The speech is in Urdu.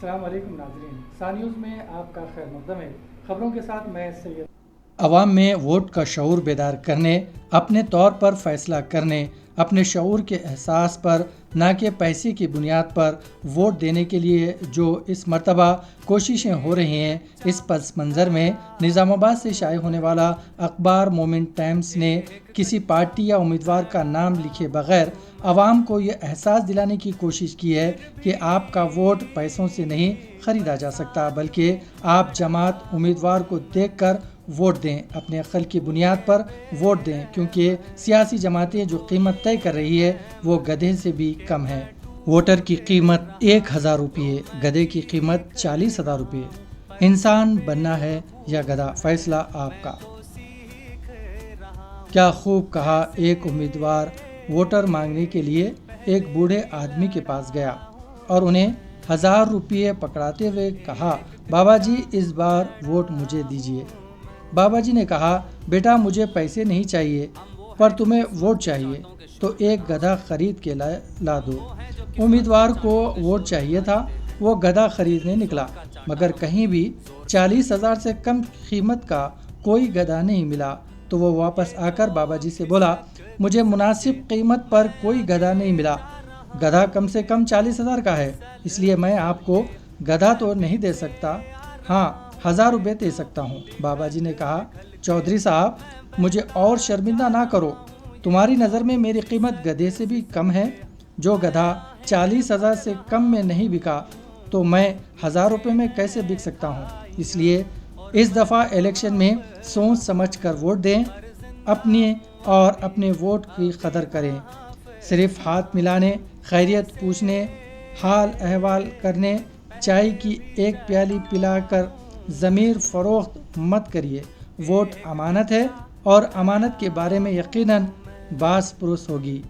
السلام علیکم ناظرین، سا نیوز میں آپ کا خیر مقدم ہے۔ خبروں کے ساتھ میں سید۔ عوام میں ووٹ کا شعور بیدار کرنے، اپنے طور پر فیصلہ کرنے، اپنے شعور کے احساس پر نہ کہ پیسے کی بنیاد پر ووٹ دینے کے لیے جو اس مرتبہ کوششیں ہو رہی ہیں، اس پس منظر میں نظام آباد سے شائع ہونے والا اخبار مومنٹ ٹائمز نے کسی پارٹی یا امیدوار کا نام لکھے بغیر عوام کو یہ احساس دلانے کی کوشش کی ہے کہ آپ کا ووٹ پیسوں سے نہیں خریدا جا سکتا، بلکہ آپ جماعت امیدوار کو دیکھ کر ووٹ دیں، اپنے عقل کی بنیاد پر ووٹ دیں، کیونکہ سیاسی جماعتیں جو قیمت طے کر رہی ہے وہ گدھے سے بھی کم ہے۔ ووٹر کی قیمت 1000 روپے، گدھے کی قیمت 40,000 روپے۔ انسان بننا ہے یا گدھا، فیصلہ آپ کا۔ کیا خوب کہا۔ ایک امیدوار ووٹر مانگنے کے لیے ایک بوڑھے آدمی کے پاس گیا اور انہیں 1000 روپے پکڑاتے ہوئے کہا، بابا جی اس بار ووٹ مجھے دیجیے۔ بابا جی نے کہا، بیٹا مجھے پیسے نہیں چاہیے، پر تمہیں ووٹ چاہیے تو ایک گدھا خرید کے لا دو۔ امیدوار کو ووٹ چاہیے تھا، وہ گدھا خریدنے نکلا، مگر کہیں بھی 40,000 سے کم قیمت کا کوئی گدھا نہیں ملا، تو وہ واپس آ کر بابا جی سے بولا، مجھے مناسب قیمت پر کوئی گدھا نہیں ملا، گدھا کم سے کم 40,000 کا ہے، اس لیے میں آپ کو گدھا تو نہیں دے سکتا، ہاں 1000 روپے دے سکتا ہوں۔ بابا جی نے کہا، چودھری صاحب مجھے اور شرمندہ نہ کرو، تمہاری نظر میں میری قیمت گدھے سے بھی کم ہے، جو گدھا 40,000 سے کم میں نہیں بکا تو میں 1000 روپے میں کیسے بک سکتا ہوں؟ اس لیے اس دفعہ الیکشن میں سوچ سمجھ کر ووٹ دیں، اپنے اور اپنے ووٹ کی قدر کریں، صرف ہاتھ ملانے، خیریت پوچھنے، حال احوال کرنے، چائے کی ایک پیالی پلا کر ضمیر فروخت مت کریے۔ ووٹ امانت ہے اور امانت کے بارے میں یقیناً باس پرس ہوگی۔